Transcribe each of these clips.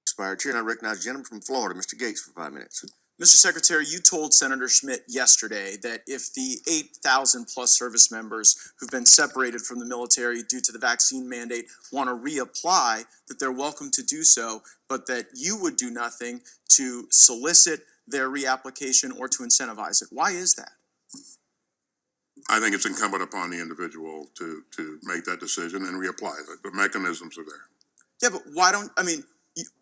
Expired. Chair, and I recognize the gentleman from Florida, Mr. Gaetz, for 5 minutes. Mr. Secretary, you told Senator Schmidt yesterday that if the 8,000 plus service members who've been separated from the military due to the vaccine mandate want to reapply, that they're welcome to do so, but that you would do nothing to solicit their reapplication or to incentivize it. Why is that? I think it's incumbent upon the individual to make that decision and reapply. The mechanisms are there. Yeah, but why don't,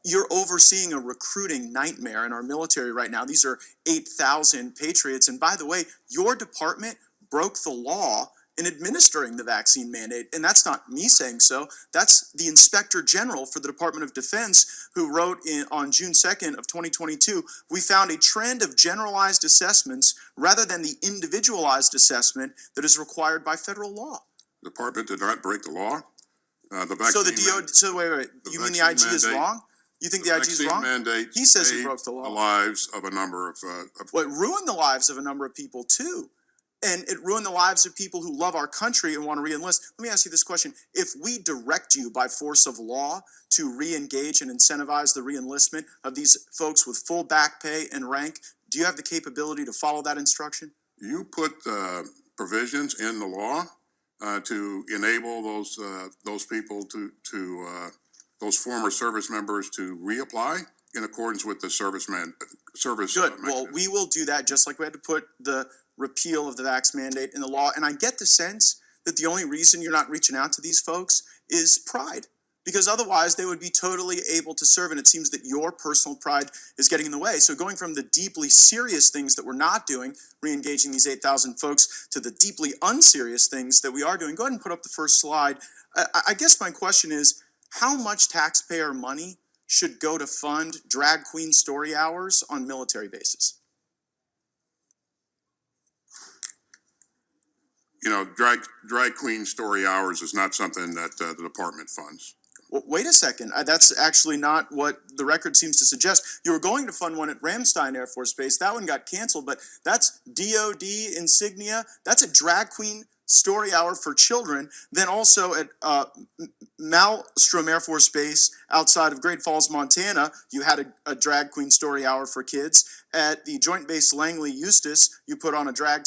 you're overseeing a recruiting nightmare in our military right now. These are 8,000 patriots. And by the way, your department broke the law in administering the vaccine mandate. And that's not me saying so. That's the Inspector General for the Department of Defense who wrote on June 2nd of 2022, we found a trend of generalized assessments rather than the individualized assessment that is required by federal law. The department did not break the law. So the DO, so wait, you mean the IG is wrong? You think the IG is wrong? Mandate he says he broke the law. The lives of a number of well, it ruined the lives of a number of people too. And it ruined the lives of people who love our country and want to re-enlist. Let me ask you this question. If we direct you by force of law to re-engage and incentivize the re-enlistment of these folks with full back pay and rank, do you have the capability to follow that instruction? You put provisions in the law to enable those people those former service members to reapply in accordance with the service. Good. Well, we will do that just like we had to put the repeal of the vax mandate in the law. And I get the sense that the only reason you're not reaching out to these folks is pride, because otherwise they would be totally able to serve. And it seems that your personal pride is getting in the way. So going from the deeply serious things that we're not doing, re-engaging these 8,000 folks, to the deeply unserious things that we are doing. Go ahead and put up the first slide. I guess my question is, how much taxpayer money should go to fund drag queen story hours on military bases? You know, drag queen story hours is not something that the department funds. Well, wait a second. That's actually not what the record seems to suggest. You were going to fund one at Ramstein Air Force Base. That one got canceled, but that's DOD insignia. That's a drag queen story hour for children. Then also at Malmstrom Air Force Base outside of Great Falls, Montana, you had a drag queen story hour for kids. At the Joint Base Langley Eustis, you put on a drag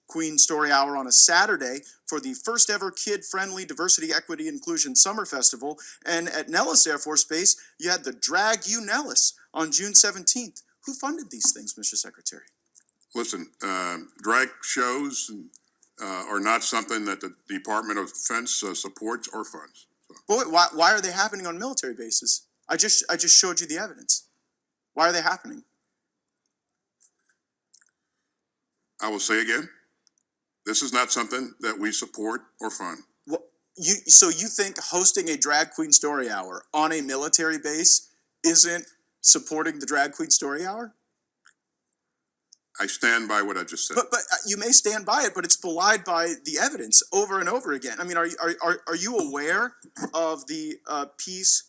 queen story hour on a Saturday for the first ever kid-friendly diversity, equity, inclusion summer festival. And at Nellis Air Force Base, you had the Drag You Nellis on June 17th. Who funded these things, Mr. Secretary? Listen, drag shows are not something that the Department of Defense supports or funds. So. But why are they happening on military bases? I just showed you the evidence. Why are they happening? I will say again, this is not something that we support or fund. Well, so you think hosting a drag queen story hour on a military base isn't supporting the drag queen story hour? I stand by what I just said. But you may stand by it, but it's belied by the evidence over and over again. I mean, are you aware of the piece?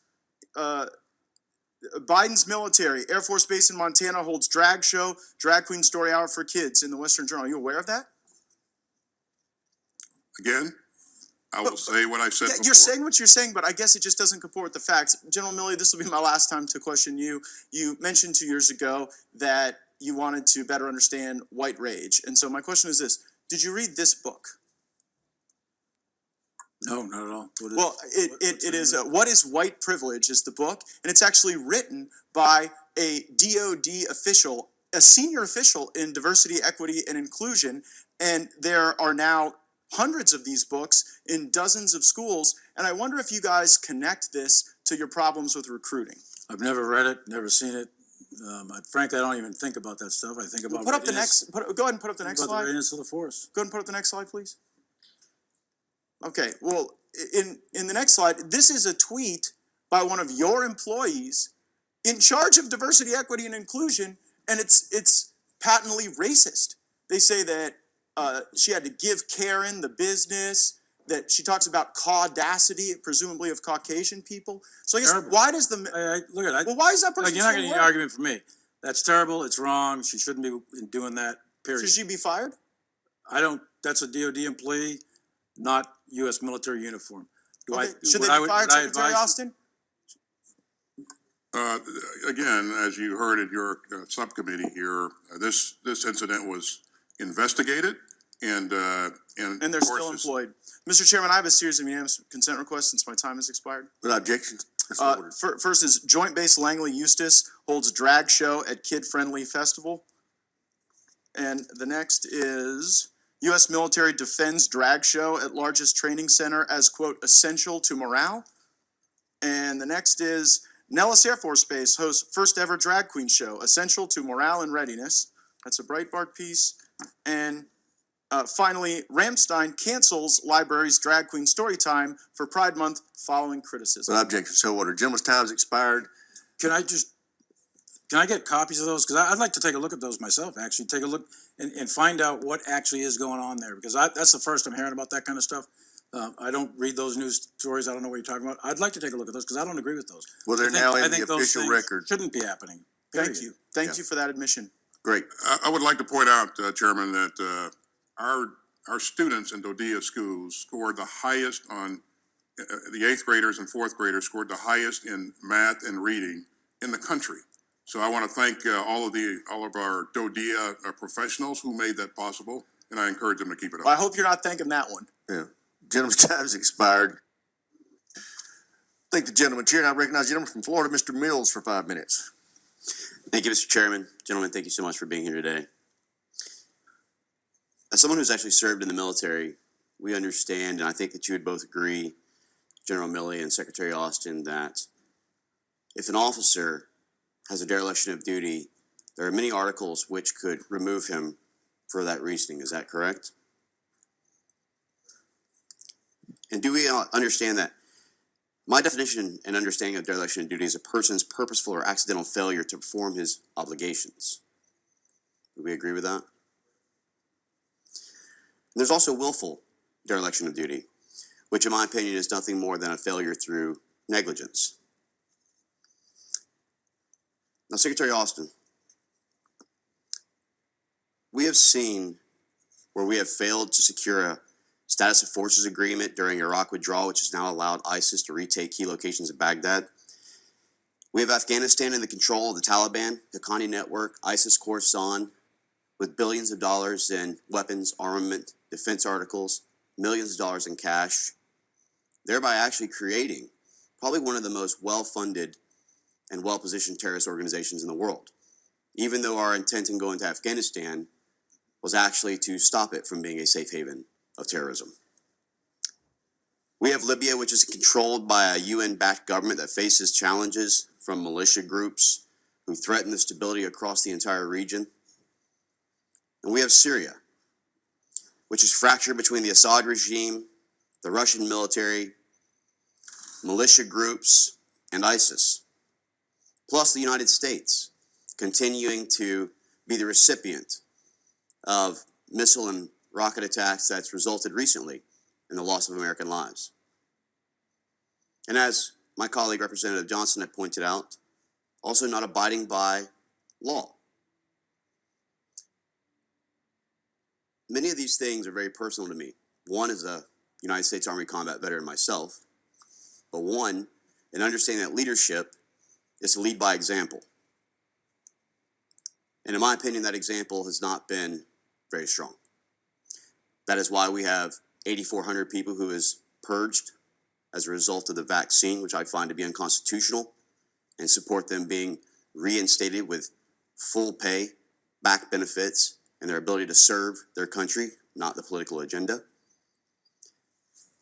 Biden's military, Air Force Base in Montana holds drag show, drag queen story hour for kids in the Western Journal. Are you aware of that? Again, I will say what I said before. You're saying what you're saying, but I guess it just doesn't comport with the facts. General Milley, this will be my last time to question you. You mentioned 2 years ago that you wanted to better understand white rage. And so my question is this. Did you read this book? No, not at all. It is What is White Privilege is the book, and it's actually written by a DOD official, a senior official in diversity, equity, and inclusion, and there are now hundreds of these books in dozens of schools, and I wonder if you guys connect this to your problems with recruiting. I've never read it, never seen it. Frankly, I don't even think about that stuff. I think about go ahead and put up the next slide. About the readiness of the force. Go ahead and put up the next slide, please. Okay, well, in the next slide, this is a tweet by one of your employees in charge of diversity, equity, and inclusion, and it's patently racist. They say that she had to give Karen the business, that she talks about caudacity, presumably of Caucasian people. So I guess, why does the... look at that. Well, why is that person... You're not getting an argument from me. That's terrible. It's wrong. She shouldn't be doing that, period. Should she be fired? That's a DOD employee, not U.S. military uniform. Should they be fired, Secretary Austin? Uh, Again, as you heard at your subcommittee here, this incident was investigated and And they're of course still is- employed. Mr. Chairman, I have a series of unanimous consent requests since my time has expired. Without objection, so ordered. First is Joint Base Langley Eustis holds drag show at Kid Friendly Festival. And the next is U.S. Military defends drag show at largest training center as, quote, essential to morale. And the next is Nellis Air Force Base hosts first ever drag queen show, essential to morale and readiness. That's a Breitbart piece. And finally, Ramstein cancels library's drag queen story time for Pride Month following criticism. Without objection, so ordered. Gentleman's time's expired. Can I get copies of those? Because I'd like to take a look at those myself, actually, take a look and find out what actually is going on there, because that's the first I'm hearing about that kind of stuff. I don't read those news stories, I don't know what you're talking about. I'd like to take a look at those, because I don't agree with those. Well, they're I think- now I in the think those official things record. Shouldn't be happening. Thank period. you. Thank you for that admission. Great. I would like to point out, Chairman, that our students in Dodea schools scored the highest on, the eighth graders and fourth graders scored the highest in math and reading in the country. So I want to thank all of our Dodea professionals who made that possible, and I encourage them to keep it up. Well, I hope you're not thanking that one. Yeah. Gentleman's time's expired. Thank the gentleman chair, and I recognize the gentleman from Florida, Mr. Mills, for 5 minutes. Thank you, Mr. Chairman. Gentlemen, thank you so much for being here today. As someone who's actually served in the military, we understand, and I think that you would both agree, General Milley and Secretary Austin, that if an officer has a dereliction of duty, there are many articles which could remove him for that reasoning. Is that correct? And do we understand that my definition and understanding of dereliction of duty is a person's purposeful or accidental failure to perform his obligations? Do we agree with that? And there's also willful dereliction of duty, which in my opinion is nothing more than a failure through negligence. Now, Secretary Austin, we have seen where we have failed to secure a status of forces agreement during Iraq withdrawal, which has now allowed ISIS to retake key locations in Baghdad. We have Afghanistan in the control of the Taliban, Haqqani network, ISIS Khorasan, with billions of dollars in weapons, armament, defense articles, millions of dollars in cash, thereby actually creating probably one of the most well-funded and well-positioned terrorist organizations in the world, even though our intent in going to Afghanistan was actually to stop it from being a safe haven of terrorism. We have Libya, which is controlled by a UN-backed government that faces challenges from militia groups who threaten the stability across the entire region. And we have Syria, which is fractured between the Assad regime, the Russian military, militia groups, and ISIS, plus the United States continuing to be the recipient of missile and rocket attacks that's resulted recently in the loss of American lives. And as my colleague Representative Johnson had pointed out, also not abiding by law. Many of these things are very personal to me. One is a United States Army combat veteran myself, but one, in understanding that leadership is to lead by example. And in my opinion, that example has not been very strong. That is why we have 8,400 people who is purged as a result of the vaccine, which I find to be unconstitutional, and support them being reinstated with full pay, back benefits, and their ability to serve their country, not the political agenda.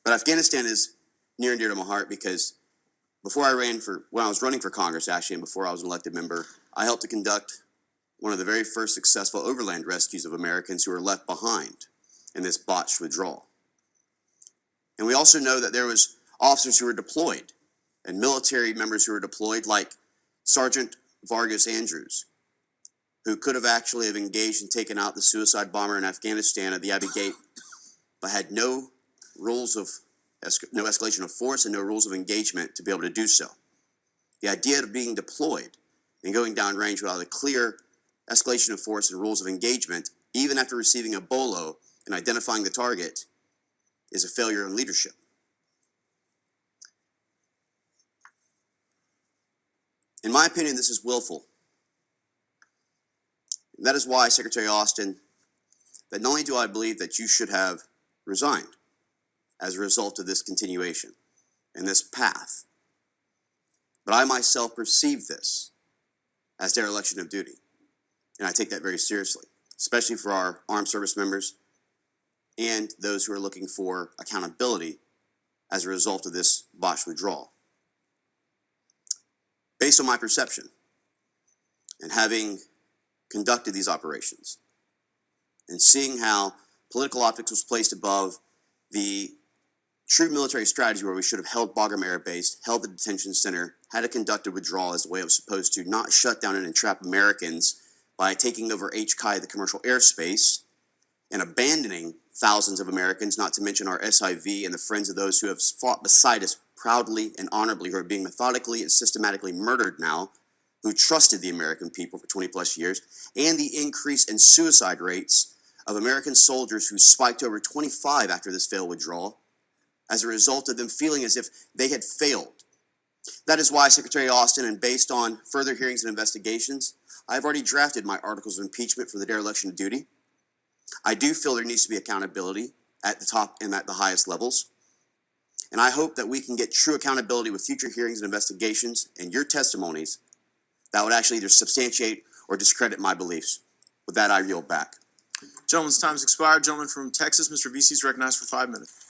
But Afghanistan is near and dear to my heart because when I was running for Congress actually, and before I was an elected member, I helped to conduct one of the very first successful overland rescues of Americans who were left behind in this botched withdrawal. And we also know that there was officers who were deployed and military members who were deployed, like Sergeant Vargas Andrews, who could have actually have engaged and taken out the suicide bomber in Afghanistan at the Abbey Gate, but had no escalation of force and no rules of engagement to be able to do so. The idea of being deployed and going downrange without a clear escalation of force and rules of engagement, even after receiving a bolo and identifying the target, is a failure in leadership. In my opinion, this is willful. And that is why, Secretary Austin, that not only do I believe that you should have resigned as a result of this continuation and this path, but I myself perceive this as dereliction of duty. And I take that very seriously, especially for our armed service members and those who are looking for accountability as a result of this botched withdrawal. Based on my perception and having conducted these operations and seeing how political optics was placed above the true military strategy, where we should have held Bagram Air Base, held the detention center, had a conducted withdrawal as the way it was supposed to, not shut down and entrap Americans by taking over HKI, the commercial airspace, and abandoning thousands of Americans, not to mention our SIV and the friends of those who have fought beside us proudly and honorably, who are being methodically and systematically murdered now, who trusted the American people for 20 plus years, and the increase in suicide rates of American soldiers who spiked to over 25 after this failed withdrawal as a result of them feeling as if they had failed. That is why, Secretary Austin, and based on further hearings and investigations, I've already drafted my articles of impeachment for the dereliction of duty. I do feel there needs to be accountability at the top and at the highest levels. And I hope that we can get true accountability with future hearings and investigations and your testimonies that would actually either substantiate or discredit my beliefs. With that, I yield back. Gentleman's time's expired. Gentleman from Texas, Mr. VC is recognized for 5 minutes.